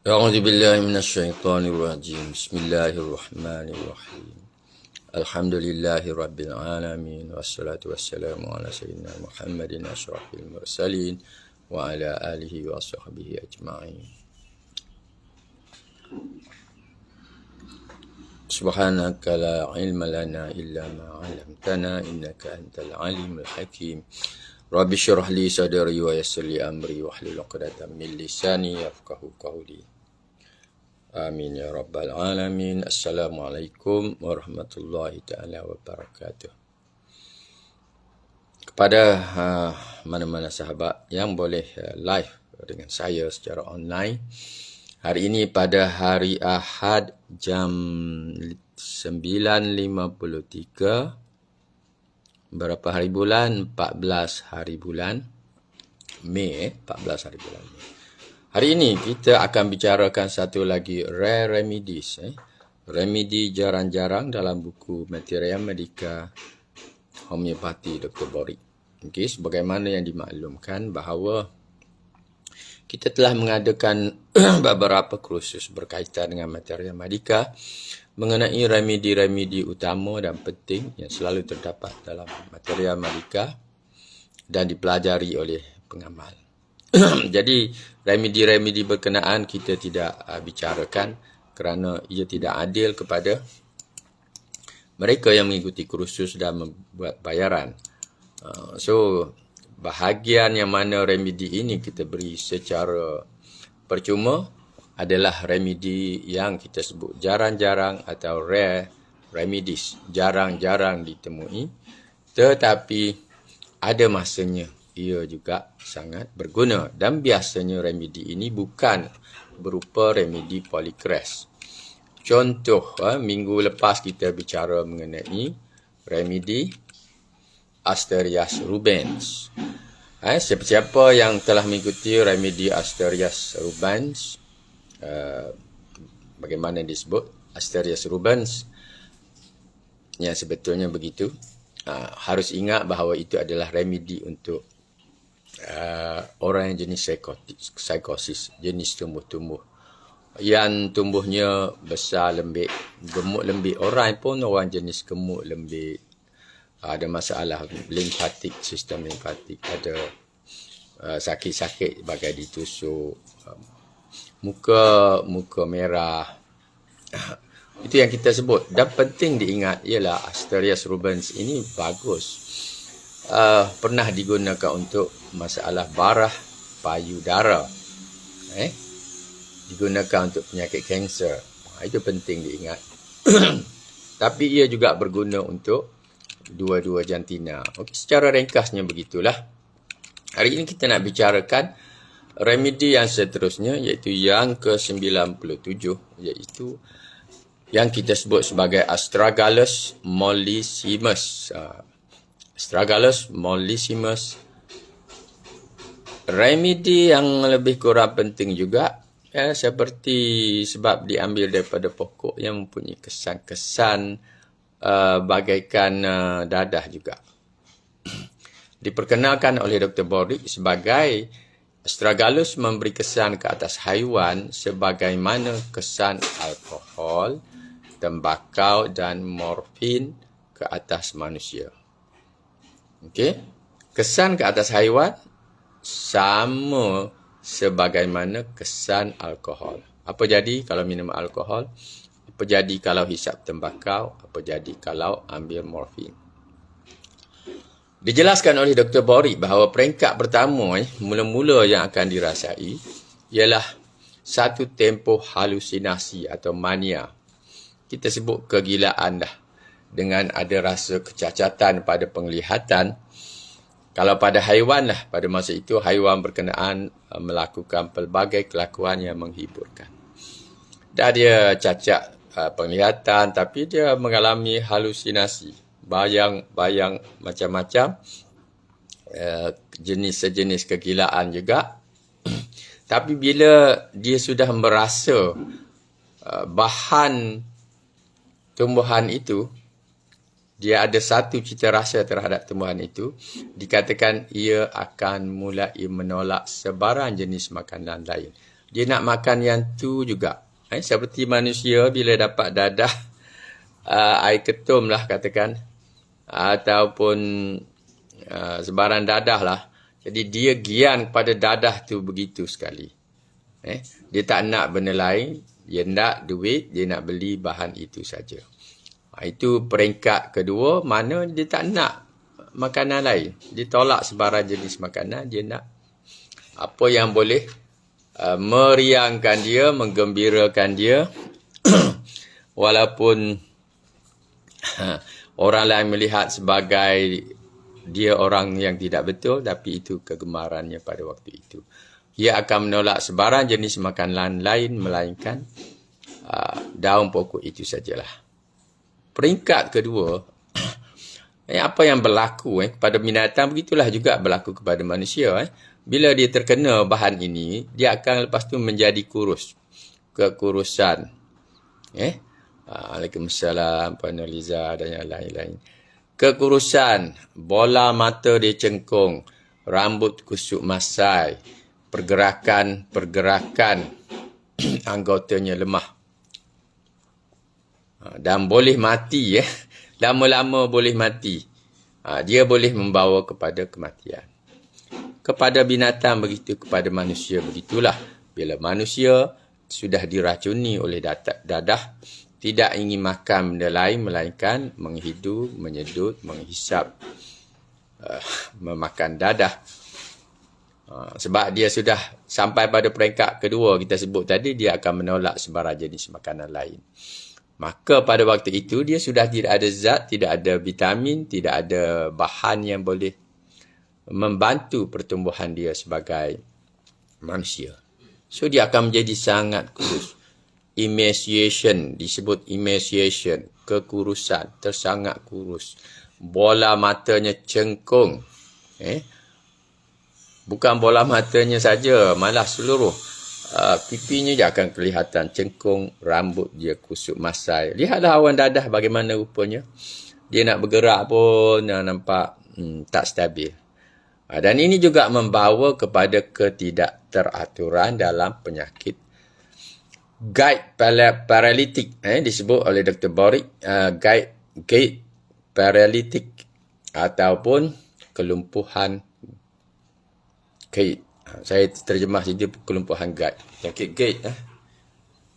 أعوذ بالله من الشيطان الرجيم. بسم الله الرحمن الرحيم. الحمد لله رب العالمين والصلاة والسلام على سيدنا محمد أشرف المرسلين وعلى آله وصحبه أجمعين. سبحانك لا علم لنا إلا ما علمتنا إنك أنت العليم الحكيم. رب اشرح لي صدري ويسر لي أمري واحلل عقدة من لساني يفقهوا قولي. Amin ya rabbal alamin. Assalamualaikum warahmatullahi taala wabarakatuh. Kepada mana-mana sahabat yang boleh live dengan saya secara online, hari ini pada hari Ahad jam 9.53, berapa hari bulan? 14 hari bulan Mei, 14 hari bulan Mei. Hari ini kita akan bicarakan satu lagi rare remedies. Remedi jarang-jarang dalam buku Materia Medica Homeopati Dr. Borik. Okay, sebagaimana yang dimaklumkan bahawa kita telah mengadakan beberapa kursus berkaitan dengan Materia Medica mengenai remedi-remedi utama dan penting yang selalu terdapat dalam Materia Medica dan dipelajari oleh pengamal. Jadi remedi-remedi berkenaan kita tidak bicarakan kerana ia tidak adil kepada mereka yang mengikuti kursus dan membuat bayaran. So bahagian yang mana remedi ini kita beri secara percuma adalah remedi yang kita sebut jarang-jarang atau rare remedies, jarang-jarang ditemui, tetapi ada masanya ia juga sangat berguna, dan biasanya remedi ini bukan berupa remedi polycrest. Contoh, minggu lepas kita bicara mengenai remedi Asterias rubens. Siapa-siapa yang telah mengikuti remedi Asterias rubens, bagaimana disebut Asterias rubens, yang sebetulnya begitu, harus ingat bahawa itu adalah remedi untuk orang yang jenis psikosis, jenis tumbuh-tumbuh yang tumbuhnya besar lembik, gemuk lembik. Orang pun orang jenis gemuk lembik, ada masalah limfatik, sistem limfatik, ada sakit-sakit bagai ditusuk, muka merah. Itu yang kita sebut. Dan penting diingat ialah Asterias rubens ini bagus, pernah digunakan untuk masalah barah payudara, digunakan untuk penyakit kanser. Itu penting diingat. Tapi ia juga berguna untuk dua-dua jantina. Okey, secara ringkasnya begitulah. Hari ini kita nak bicarakan remedi yang seterusnya, iaitu yang ke-97, iaitu yang kita sebut sebagai Astragalus mollissimus. Astragalus mollissimus, remedi yang lebih kurang penting juga, seperti sebab diambil daripada pokok yang mempunyai kesan-kesan bagaikan dadah juga. Diperkenalkan oleh Dr. Borik sebagai Astragalus memberi kesan ke atas haiwan sebagaimana kesan alkohol, tembakau dan morfin ke atas manusia. Okey, kesan ke atas haiwan sama sebagaimana kesan alkohol. Apa jadi kalau minum alkohol? Apa jadi kalau hisap tembakau? Apa jadi kalau ambil morfin? Dijelaskan oleh Dr. Borik bahawa peringkat pertama mula-mula yang akan dirasai ialah satu tempoh halusinasi atau mania. Kita sebut kegilaan dah, dengan ada rasa kecacatan pada penglihatan. Kalau pada haiwan lah, pada masa itu haiwan berkenaan melakukan pelbagai kelakuan yang menghiburkan. Dan dia cacat penglihatan, tapi dia mengalami halusinasi, bayang-bayang macam-macam, jenis-jenis kegilaan juga. Tapi bila dia sudah merasa bahan tumbuhan itu, dia ada satu cita rasa terhadap tumbuhan itu, dikatakan ia akan mulai menolak sebarang jenis makanan lain. dia nak makan yang tu juga. Seperti manusia bila dapat dadah, air ketum lah katakan, ataupun sebarang dadah lah. Jadi dia gian kepada dadah tu begitu sekali. Dia tak nak benda lain, dia nak duit, dia nak beli bahan itu saja. Itu peringkat kedua, mana dia tak nak makanan lain. Dia tolak sebarang jenis makanan, dia nak apa yang boleh meriangkan dia, menggembirakan dia. Walaupun orang lain melihat sebagai dia orang yang tidak betul, tapi itu kegemarannya pada waktu itu. Ia akan menolak sebarang jenis makanan lain, melainkan daun pokok itu sajalah. Peringkat kedua, apa yang berlaku kepada binatang, begitulah juga berlaku kepada manusia. Bila dia terkena bahan ini, dia akan lepas tu menjadi kurus. Kekurusan. Waalaikumsalam, Puan Liza dan yang lain-lain. Kekurusan, bola mata dia cengkung, rambut kusut masai, pergerakan anggotanya lemah. Dan boleh mati. Lama-lama boleh mati. Dia boleh membawa kepada kematian. Kepada binatang begitu, kepada manusia begitulah. Bila manusia sudah diracuni oleh dadah, tidak ingin makan benda lain, melainkan menghidu, menyedut, menghisap, memakan dadah. Sebab dia sudah sampai pada peringkat kedua kita sebut tadi, dia akan menolak sebarang jenis makanan lain. Maka pada waktu itu dia sudah tidak ada zat, tidak ada vitamin, tidak ada bahan yang boleh membantu pertumbuhan dia sebagai manusia. So dia akan menjadi sangat kurus. Emaciation, disebut emaciation, kekurusan, tersangat kurus. Bola matanya cengkung. Bukan bola matanya saja, malah seluruh pipinya je akan kelihatan cengkung, rambut dia kusut masai. Lihatlah awan dadah bagaimana rupanya. Dia nak bergerak pun nampak tak stabil. Dan ini juga membawa kepada ketidakteraturan dalam penyakit gait paralytic. Disebut oleh Dr. Borik gait paralytic ataupun kelumpuhan gait. Saya terjemah saja kelumpuhan gait. Penyakit gait.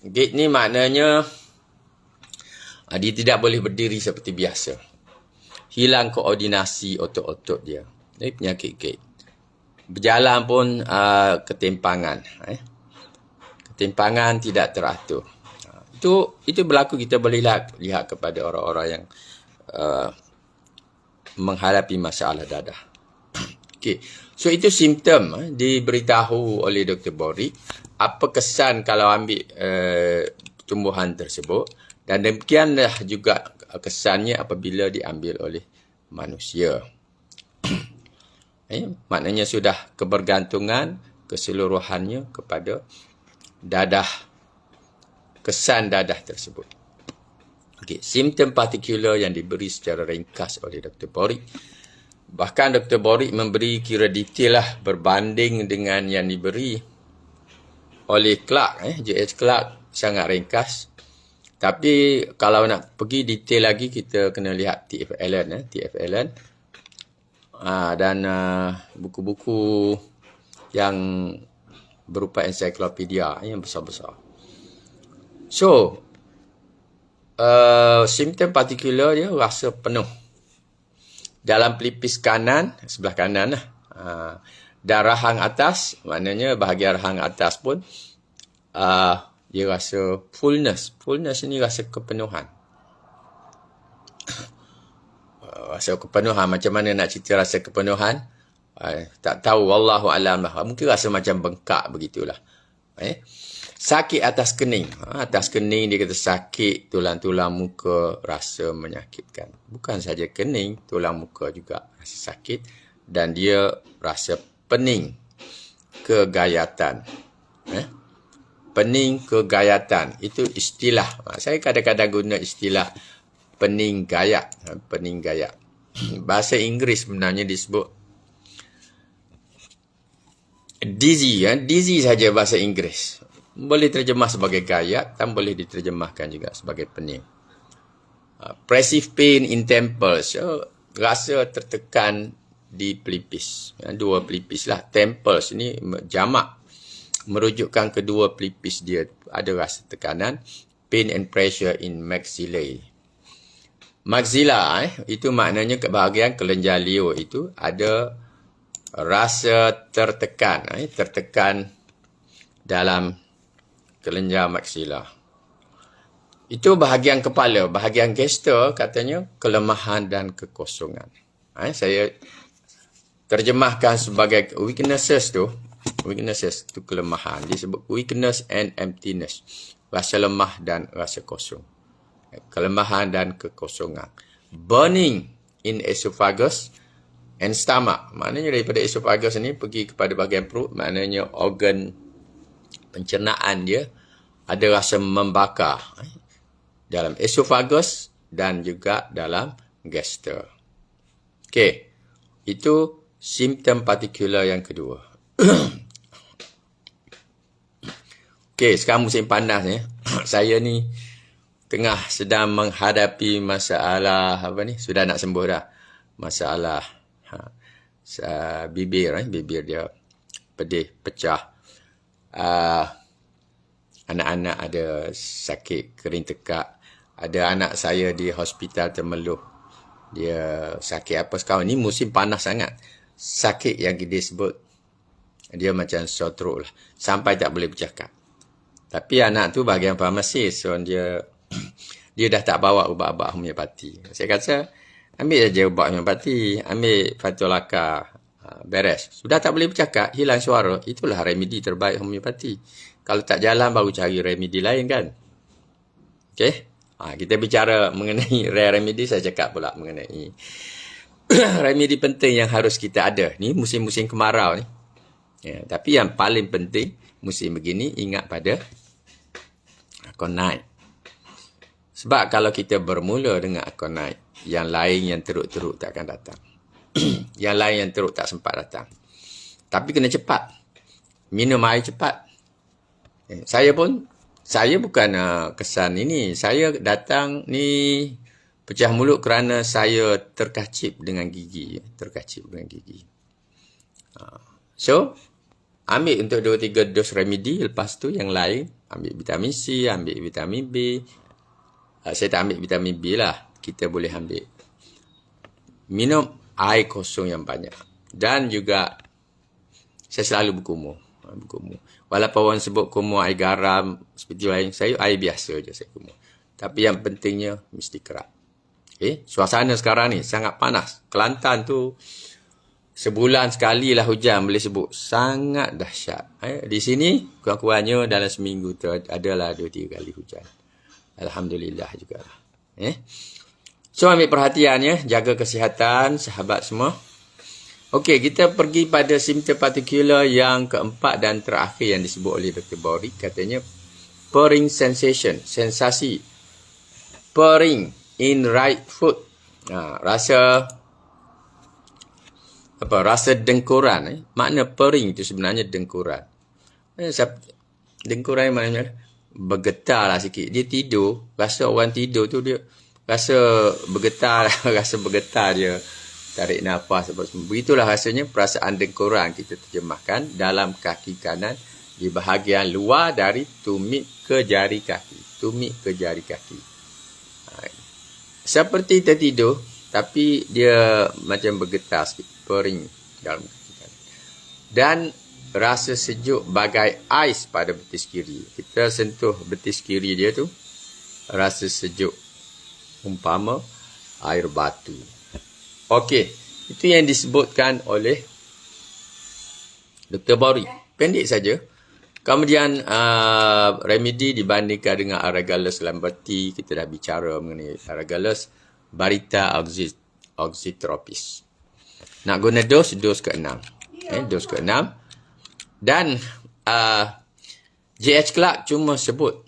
Gait ni maknanya dia tidak boleh berdiri seperti biasa. Hilang koordinasi otot-otot dia. Ini penyakit gait. Berjalan pun ketimpangan. Ketimpangan tidak teratur. Itu berlaku, kita boleh lihat kepada orang-orang yang menghadapi masalah dadah. Okey. So itu simptom diberitahu oleh Dr. Borik. Apa kesan kalau ambil tumbuhan tersebut, dan demikianlah juga kesannya apabila diambil oleh manusia. Maknanya sudah kebergantungan keseluruhannya kepada dadah, kesan dadah tersebut. Okey, simptom partikular yang diberi secara ringkas oleh Dr. Borik. Bahkan Dr. Borik memberi kira detail lah berbanding dengan yang diberi oleh Clark. J.H. Clark sangat ringkas. Tapi kalau nak pergi detail lagi, kita kena lihat T.F. Allen. T.F. Allen. Dan buku-buku yang berupa ensiklopedia yang besar-besar. So, simptom partikular dia rasa penuh. Dalam pelipis kanan, sebelah kanan lah. Dan rahang atas, maknanya bahagian rahang atas pun dia rasa fullness. Fullness ni rasa kepenuhan. Rasa kepenuhan, macam mana nak cerita rasa kepenuhan? Tak tahu, wallahu alam lah. Mungkin rasa macam bengkak begitulah. Sakit atas kening. Atas kening dia kata sakit, tulang-tulang muka rasa menyakitkan. Bukan saja kening, tulang muka juga rasa sakit. Dan dia rasa pening, kegayatan. Pening, kegayatan. Itu istilah. Saya kadang-kadang guna istilah pening gayak. Pening gayak. Bahasa Inggeris sebenarnya disebut Dizzy, dizzy saja bahasa Inggeris. Boleh terjemah sebagai gayat dan boleh diterjemahkan juga sebagai pening. Oppressive pain in temples, rasa tertekan di pelipis. Dua pelipis lah. Temples ni jamak, merujukkan kedua pelipis dia ada rasa tekanan. Pain and pressure in maxillae. Maxilla itu maknanya bahagian kelenjar liur itu ada rasa tertekan, tertekan dalam kelenjar maksila. Itu bahagian kepala. Bahagian gestur katanya kelemahan dan kekosongan. Saya terjemahkan sebagai weaknesses tu kelemahan. Disebut weakness and emptiness. Rasa lemah dan rasa kosong. Kelemahan dan kekosongan. Burning in esophagus and stomach. Maknanya daripada esophagus ni pergi kepada bahagian perut. Maknanya organ pencernaan dia ada rasa membakar dalam esophagus dan juga dalam gestur. Okey, itu simptom partikular yang kedua. Okey, sekarang musim panas ni. Saya ni sedang menghadapi masalah sudah nak sembuh dah. Masalah bibir dia pedih, pecah. Anak-anak ada sakit kering tekak. Ada anak saya di hospital Temeloh. Dia sakit apa sekarang ni, musim panas sangat. Sakit yang disebut dia macam sore throat lah. Sampai tak boleh bercakap. Tapi anak tu bahagian farmasis. So dia dah tak bawa ubat-ubat homeopati. Saya kata ambil saja ubat homeopati, ambil Fatulaka, beres. Sudah tak boleh bercakap, hilang suara, itulah remedi terbaik homeopati. Kalau tak jalan baru cari remedi lain kan. Okey. Kita bicara mengenai rare remedy, saya cakap pula mengenai remedi penting yang harus kita ada. Ni musim-musim kemarau ni. Ya, tapi yang paling penting musim begini ingat pada aconite. Sebab kalau kita bermula dengan aconite, yang lain yang teruk-teruk tak akan datang. Yang lain yang teruk tak sempat datang. Tapi kena cepat. Minum air cepat. Saya bukan kesan ini. Saya datang ni pecah mulut kerana saya terkacip dengan gigi. So, ambil untuk 2-3 dos remedi. Lepas tu yang lain, ambil vitamin C, ambil vitamin B. Saya tak ambil vitamin B lah. Kita boleh ambil. Minum air kosong yang banyak. Dan juga, saya selalu berkumur. Walaupun orang sebut kumur air garam seperti lain, saya air biasa je saya kumur. Tapi yang pentingnya mesti kerak. Okay? Suasana sekarang ni sangat panas. Kelantan tu sebulan sekali lah hujan boleh sebut. Sangat dahsyat. Di sini kurang-kurangnya dalam seminggu tu adalah 2-3 kali hujan. Alhamdulillah jugalah. So ambil perhatian ya, jaga kesihatan sahabat semua. Okey, kita pergi pada simptom partikular yang keempat dan terakhir yang disebut oleh Dr. Borik. Katanya, purring sensation. Sensasi. Purring in right foot. Rasa dengkuran. Makna purring itu sebenarnya dengkuran. Dengkuran ni maknanya bergetar lah sikit. Dia tidur. Rasa orang tidur tu dia rasa bergetar. Rasa bergetar dia. Tarik nafas. Begitulah rasanya perasaan dengkuran kita terjemahkan dalam kaki kanan di bahagian luar dari tumit ke jari kaki. Seperti tertidur tapi dia macam bergetar sikit. Purring dalam kaki kanan. Dan rasa sejuk bagai ais pada betis kiri. Kita sentuh betis kiri dia tu. Rasa sejuk. Umpama air batu. Okey, itu yang disebutkan oleh Dr. Borik. Pendek saja. Kemudian remedi dibandingkan dengan Astragalus lamberti. Kita dah bicara mengenai Astragalus barita oxytropis. Nak guna dos ke-6. Dos ke-6. Dan J.H. Clark cuma sebut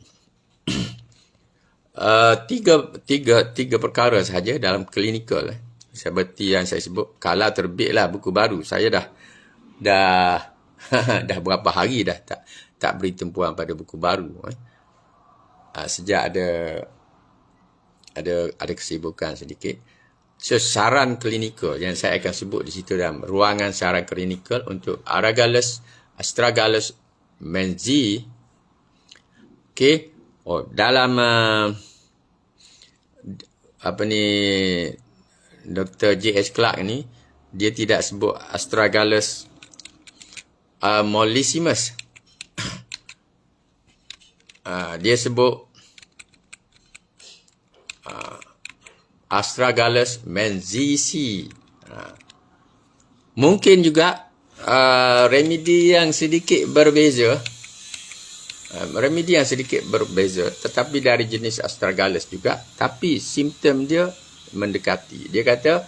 tiga perkara sahaja dalam klinikal. Seperti yang saya sebut, kalau terbitlah buku baru. Saya dah Dah berapa hari dah tak beri tumpuan pada buku baru. Sejak ada kesibukan sedikit. So, saran klinikal yang saya akan sebut di situ dalam ruangan saran klinikal untuk astragalus menzi. Okey. Dalam Dr. J.H. Clark ni, dia tidak sebut astragalus mollissimus. Dia sebut astragalus menziesi. Mungkin juga remedi yang sedikit berbeza. Tetapi dari jenis astragalus juga, tapi simptom dia mendekati. Dia kata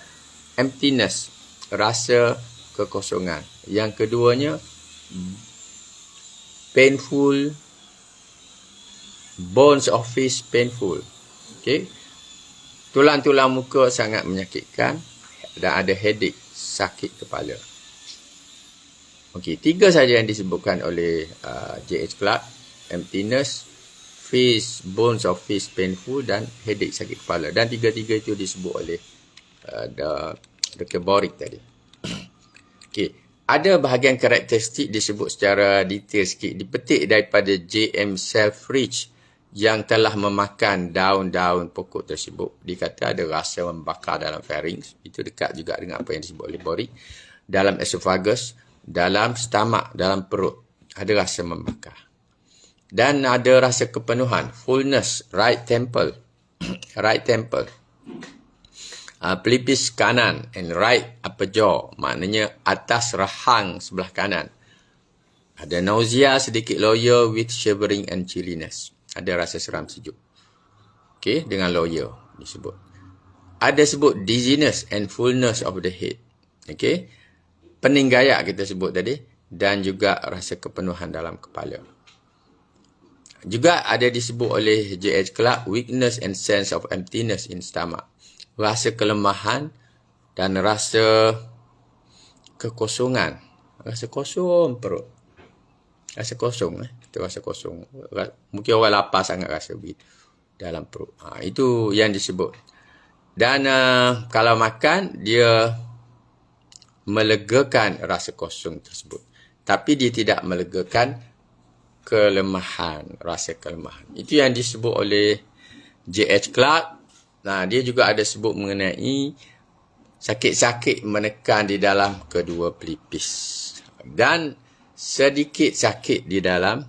emptiness, rasa kekosongan. Yang keduanya painful, bones of face painful. Okey. Tulang-tulang muka sangat menyakitkan dan ada headache, sakit kepala. Okey, 3 saja yang disebutkan oleh J.H. Clark. Emptiness, face, bones of face painful dan headache, sakit kepala. Dan 3-3 itu disebut oleh Dr. Boric tadi. Okey, ada bahagian karakteristik disebut secara detail sikit, dipetik daripada J.M. Selfridge yang telah memakan daun-daun pokok tersebut. Dikata ada rasa membakar dalam pharynx, itu dekat juga dengan apa yang disebut oleh Boric. Dalam esophagus, dalam stomach, dalam perut, ada rasa membakar. Dan ada rasa kepenuhan, fullness, right temple, pelipis kanan and right upper jaw, maknanya atas rahang sebelah kanan. Ada nausea, sedikit loya with shivering and chilliness. Ada rasa seram sejuk. Okey, dengan loya disebut. Ada sebut dizziness and fullness of the head. Okey, pening gayak kita sebut tadi, dan juga rasa kepenuhan dalam kepala. Juga ada disebut oleh J.H. Clark, weakness and sense of emptiness in stomach. Rasa kelemahan dan rasa kekosongan. Rasa kosong perut. Rasa kosong. Kita rasa kosong. Mungkin orang lapar sangat rasa begitu dalam perut. Itu yang disebut. Dan kalau makan, dia melegakan rasa kosong tersebut. Tapi dia tidak melegakan kelemahan, rasa kelemahan. Itu yang disebut oleh J.H. Clark. Nah, dia juga ada sebut mengenai sakit-sakit menekan di dalam kedua pelipis. Dan sedikit sakit di dalam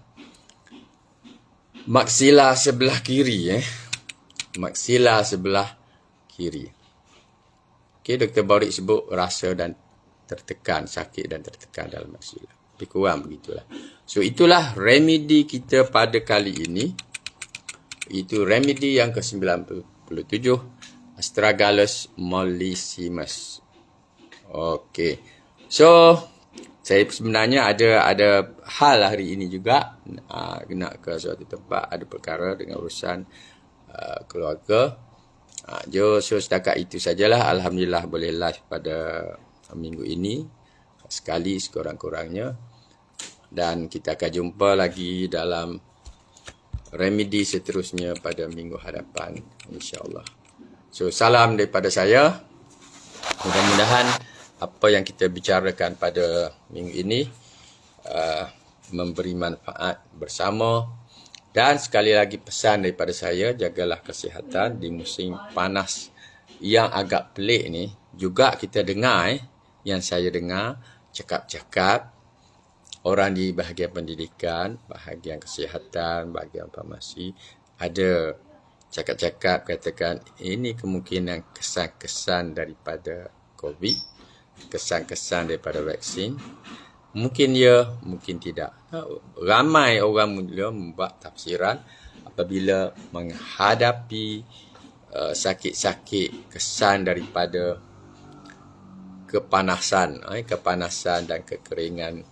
maksila sebelah kiri. Maksila sebelah kiri. Okey, Dr. Boric sebut rasa dan tertekan, sakit dan tertekan dalam maksila. Lebih kurang begitulah. So, itulah remedi kita pada kali ini. Itu remedi yang ke-97, astragalus mollissimus. Okey. So, saya sebenarnya ada hal hari ini juga. Nak ke suatu tempat, ada perkara dengan urusan keluarga. So, setakat itu sajalah. Alhamdulillah boleh live pada minggu ini. Sekali sekurang-kurangnya. Dan kita akan jumpa lagi dalam remedi seterusnya pada minggu hadapan, insya-Allah. So, salam daripada saya. Mudah-mudahan apa yang kita bicarakan pada minggu ini memberi manfaat bersama. Dan sekali lagi pesan daripada saya, jagalah kesihatan di musim panas yang agak pelik ni. Juga kita dengar, yang saya dengar, cakap-cakap orang di bahagian pendidikan, bahagian kesihatan, bahagian farmasi, ada cakap-cakap katakan ini kemungkinan kesan-kesan daripada COVID, kesan-kesan daripada vaksin. Mungkin ya, mungkin tidak. Ramai orang mula membuat tafsiran apabila menghadapi sakit-sakit kesan daripada kepanasan dan kekeringan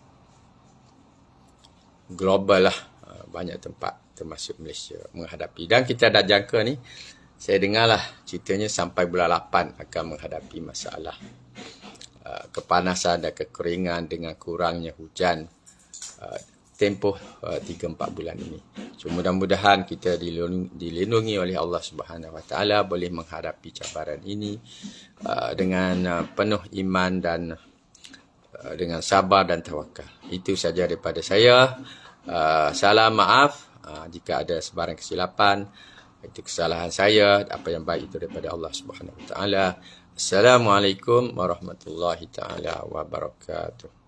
global lah. Banyak tempat termasuk Malaysia menghadapi. Dan kita dah jangka ni, saya dengarlah ceritanya sampai bulan 8 akan menghadapi masalah kepanasan dan kekeringan dengan kurangnya hujan tempoh 3-4 bulan ini. So mudah-mudahan kita dilindungi oleh Allah Subhanahu Wa Taala, boleh menghadapi cabaran ini dengan penuh iman dan dengan sabar dan tawakal. Itu saja daripada saya. Salam maaf jika ada sebarang kesilapan. Itu kesalahan saya. Apa yang baik itu daripada Allah Subhanahu Wa Taala. Assalamualaikum warahmatullahi taala wabarakatuh.